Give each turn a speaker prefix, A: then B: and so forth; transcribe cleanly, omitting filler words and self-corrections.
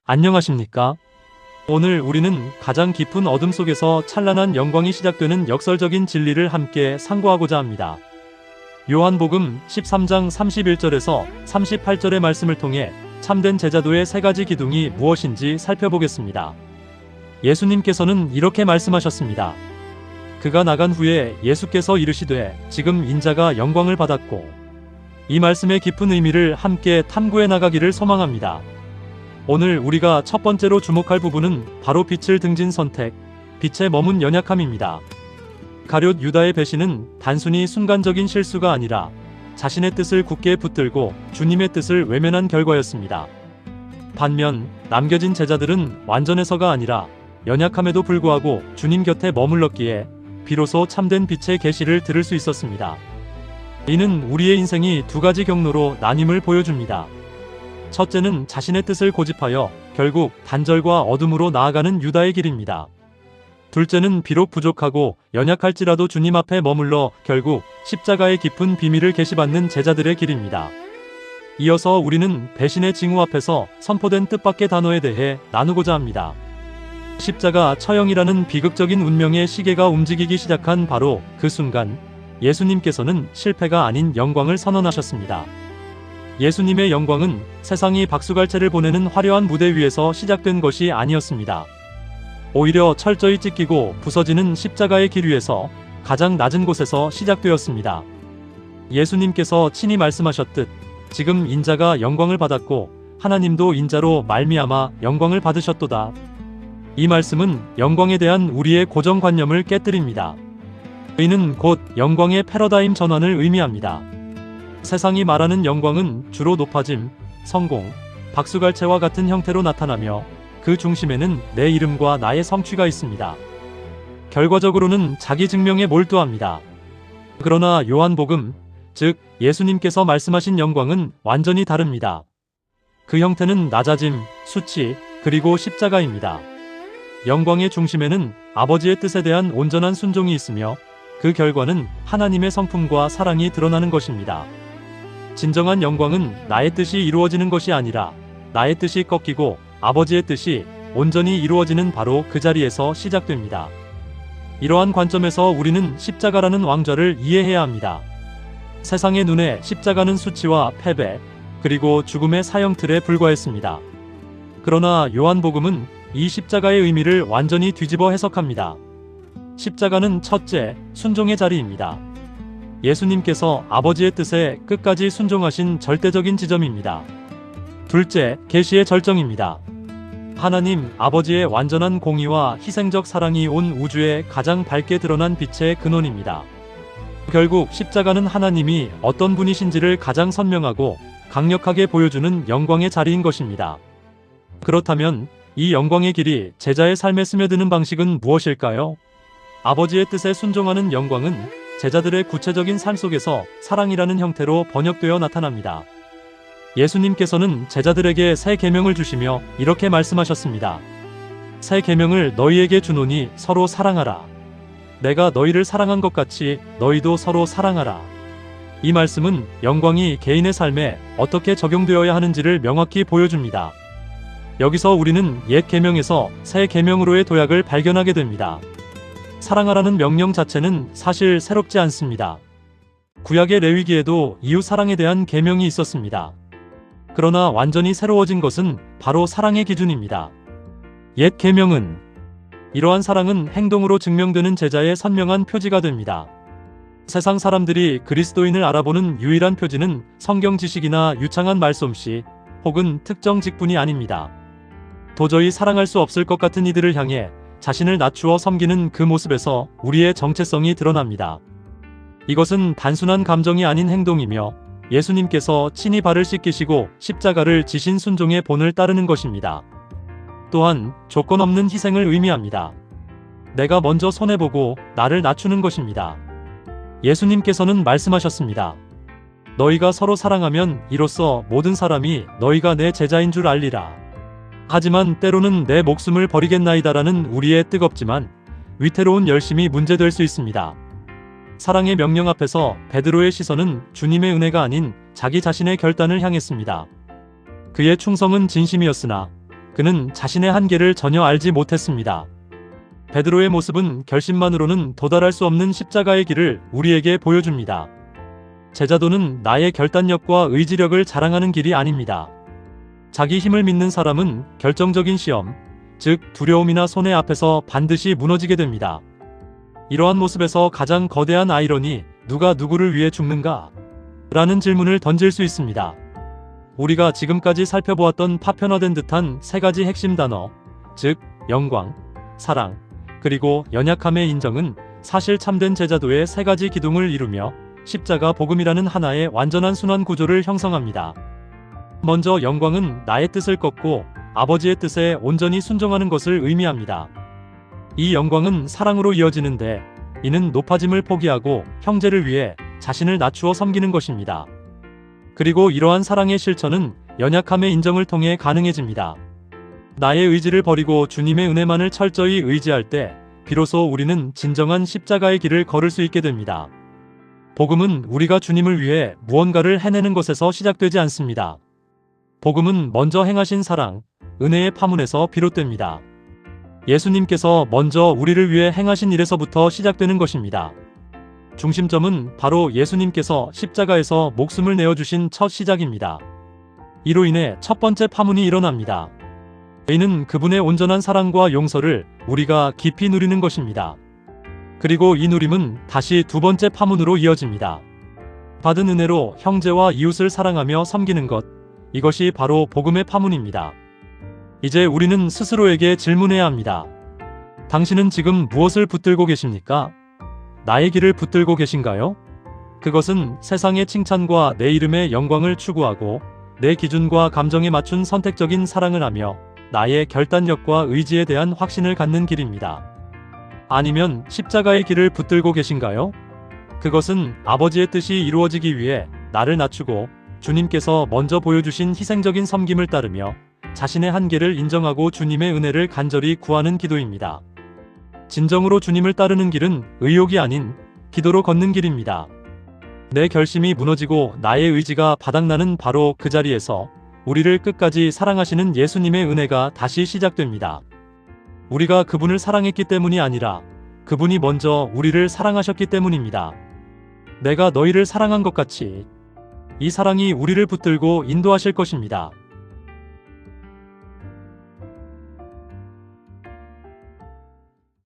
A: 안녕하십니까? 오늘 우리는 가장 깊은 어둠 속에서 찬란한 영광이 시작되는 역설적인 진리를 함께 상고하고자 합니다. 요한복음 13장 31절에서 38절의 말씀을 통해 참된 제자도의 세 가지 기둥이 무엇인지 살펴보겠습니다. 예수님께서는 이렇게 말씀하셨습니다. 그가 나간 후에 예수께서 이르시되 지금 인자가 영광을 받았고, 이 말씀의 깊은 의미를 함께 탐구해 나가기를 소망합니다. 오늘 우리가 첫 번째로 주목할 부분은 바로 빛을 등진 선택, 빛에 머문 연약함입니다. 가룟 유다의 배신은 단순히 순간적인 실수가 아니라 자신의 뜻을 굳게 붙들고 주님의 뜻을 외면한 결과였습니다. 반면 남겨진 제자들은 완전해서가 아니라 연약함에도 불구하고 주님 곁에 머물렀기에 비로소 참된 빛의 계시를 들을 수 있었습니다. 이는 우리의 인생이 두 가지 경로로 나뉨을 보여줍니다. 첫째는 자신의 뜻을 고집하여 결국 단절과 어둠으로 나아가는 유다의 길입니다. 둘째는 비록 부족하고 연약할지라도 주님 앞에 머물러 결국 십자가의 깊은 비밀을 계시받는 제자들의 길입니다. 이어서 우리는 배신의 징후 앞에서 선포된 뜻밖의 단어에 대해 나누고자 합니다. 십자가 처형이라는 비극적인 운명의 시계가 움직이기 시작한 바로 그 순간, 예수님께서는 실패가 아닌 영광을 선언하셨습니다. 예수님의 영광은 세상이 박수갈채를 보내는 화려한 무대 위에서 시작된 것이 아니었습니다. 오히려 철저히 찢기고 부서지는 십자가의 길 위에서 가장 낮은 곳에서 시작되었습니다. 예수님께서 친히 말씀하셨듯 지금 인자가 영광을 받았고 하나님도 인자로 말미암아 영광을 받으셨도다. 이 말씀은 영광에 대한 우리의 고정관념을 깨뜨립니다. 이는 곧 영광의 패러다임 전환을 의미합니다. 세상이 말하는 영광은 주로 높아짐, 성공, 박수갈채와 같은 형태로 나타나며 그 중심에는 내 이름과 나의 성취가 있습니다. 결과적으로는 자기 증명에 몰두합니다. 그러나 요한복음, 즉 예수님께서 말씀하신 영광은 완전히 다릅니다. 그 형태는 낮아짐, 수치, 그리고 십자가입니다. 영광의 중심에는 아버지의 뜻에 대한 온전한 순종이 있으며 그 결과는 하나님의 성품과 사랑이 드러나는 것입니다. 진정한 영광은 나의 뜻이 이루어지는 것이 아니라 나의 뜻이 꺾이고 아버지의 뜻이 온전히 이루어지는 바로 그 자리에서 시작됩니다. 이러한 관점에서 우리는 십자가라는 왕좌를 이해해야 합니다. 세상의 눈에 십자가는 수치와 패배, 그리고 죽음의 사형틀에 불과했습니다. 그러나 요한복음은 이 십자가의 의미를 완전히 뒤집어 해석합니다. 십자가는 첫째, 순종의 자리입니다. 예수님께서 아버지의 뜻에 끝까지 순종하신 절대적인 지점입니다. 둘째, 계시의 절정입니다. 하나님 아버지의 완전한 공의와 희생적 사랑이 온 우주에 가장 밝게 드러난 빛의 근원입니다. 결국 십자가는 하나님이 어떤 분이신지를 가장 선명하고 강력하게 보여주는 영광의 자리인 것입니다. 그렇다면 이 영광의 길이 제자의 삶에 스며드는 방식은 무엇일까요? 아버지의 뜻에 순종하는 영광은 제자들의 구체적인 삶 속에서 사랑이라는 형태로 번역되어 나타납니다. 예수님께서는 제자들에게 새 계명을 주시며 이렇게 말씀하셨습니다. 새 계명을 너희에게 주노니 서로 사랑하라. 내가 너희를 사랑한 것 같이 너희도 서로 사랑하라. 이 말씀은 영광이 개인의 삶에 어떻게 적용되어야 하는지를 명확히 보여줍니다. 여기서 우리는 옛 계명에서 새 계명으로의 도약을 발견하게 됩니다. 사랑하라는 명령 자체는 사실 새롭지 않습니다. 구약의 레위기에도 이웃 사랑에 대한 계명이 있었습니다. 그러나 완전히 새로워진 것은 바로 사랑의 기준입니다. 옛 계명은 이러한 사랑은 행동으로 증명되는 제자의 선명한 표지가 됩니다. 세상 사람들이 그리스도인을 알아보는 유일한 표지는 성경 지식이나 유창한 말솜씨 혹은 특정 직분이 아닙니다. 도저히 사랑할 수 없을 것 같은 이들을 향해 자신을 낮추어 섬기는 그 모습에서 우리의 정체성이 드러납니다. 이것은 단순한 감정이 아닌 행동이며 예수님께서 친히 발을 씻기시고 십자가를 지신 순종의 본을 따르는 것입니다. 또한 조건 없는 희생을 의미합니다. 내가 먼저 손해보고 나를 낮추는 것입니다. 예수님께서는 말씀하셨습니다. 너희가 서로 사랑하면 이로써 모든 사람이 너희가 내 제자인 줄 알리라. 하지만 때로는 내 목숨을 버리겠나이다라는 우리의 뜨겁지만 위태로운 열심이 문제될 수 있습니다. 사랑의 명령 앞에서 베드로의 시선은 주님의 은혜가 아닌 자기 자신의 결단을 향했습니다. 그의 충성은 진심이었으나 그는 자신의 한계를 전혀 알지 못했습니다. 베드로의 모습은 결심만으로는 도달할 수 없는 십자가의 길을 우리에게 보여줍니다. 제자도는 나의 결단력과 의지력을 자랑하는 길이 아닙니다. 자기 힘을 믿는 사람은 결정적인 시험, 즉 두려움이나 손해 앞에서 반드시 무너지게 됩니다. 이러한 모습에서 가장 거대한 아이러니, 누가 누구를 위해 죽는가? 라는 질문을 던질 수 있습니다. 우리가 지금까지 살펴보았던 파편화된 듯한 세 가지 핵심 단어, 즉 영광, 사랑, 그리고 연약함의 인정은 사실 참된 제자도의 세 가지 기둥을 이루며 십자가 복음이라는 하나의 완전한 순환 구조를 형성합니다. 먼저 영광은 나의 뜻을 꺾고 아버지의 뜻에 온전히 순종하는 것을 의미합니다. 이 영광은 사랑으로 이어지는데, 이는 높아짐을 포기하고 형제를 위해 자신을 낮추어 섬기는 것입니다. 그리고 이러한 사랑의 실천은 연약함의 인정을 통해 가능해집니다. 나의 의지를 버리고 주님의 은혜만을 철저히 의지할 때 비로소 우리는 진정한 십자가의 길을 걸을 수 있게 됩니다. 복음은 우리가 주님을 위해 무언가를 해내는 것에서 시작되지 않습니다. 복음은 먼저 행하신 사랑, 은혜의 파문에서 비롯됩니다. 예수님께서 먼저 우리를 위해 행하신 일에서부터 시작되는 것입니다. 중심점은 바로 예수님께서 십자가에서 목숨을 내어주신 첫 시작입니다. 이로 인해 첫 번째 파문이 일어납니다. 이는 그분의 온전한 사랑과 용서를 우리가 깊이 누리는 것입니다. 그리고 이 누림은 다시 두 번째 파문으로 이어집니다. 받은 은혜로 형제와 이웃을 사랑하며 섬기는 것, 이것이 바로 복음의 파문입니다. 이제 우리는 스스로에게 질문해야 합니다. 당신은 지금 무엇을 붙들고 계십니까? 나의 길을 붙들고 계신가요? 그것은 세상의 칭찬과 내 이름의 영광을 추구하고 내 기준과 감정에 맞춘 선택적인 사랑을 하며 나의 결단력과 의지에 대한 확신을 갖는 길입니다. 아니면 십자가의 길을 붙들고 계신가요? 그것은 아버지의 뜻이 이루어지기 위해 나를 낮추고 주님께서 먼저 보여주신 희생적인 섬김을 따르며 자신의 한계를 인정하고 주님의 은혜를 간절히 구하는 기도입니다. 진정으로 주님을 따르는 길은 의욕이 아닌 기도로 걷는 길입니다. 내 결심이 무너지고 나의 의지가 바닥나는 바로 그 자리에서 우리를 끝까지 사랑하시는 예수님의 은혜가 다시 시작됩니다. 우리가 그분을 사랑했기 때문이 아니라 그분이 먼저 우리를 사랑하셨기 때문입니다. 내가 너희를 사랑한 것 같이 이 사랑이 우리를 붙들고 인도하실 것입니다.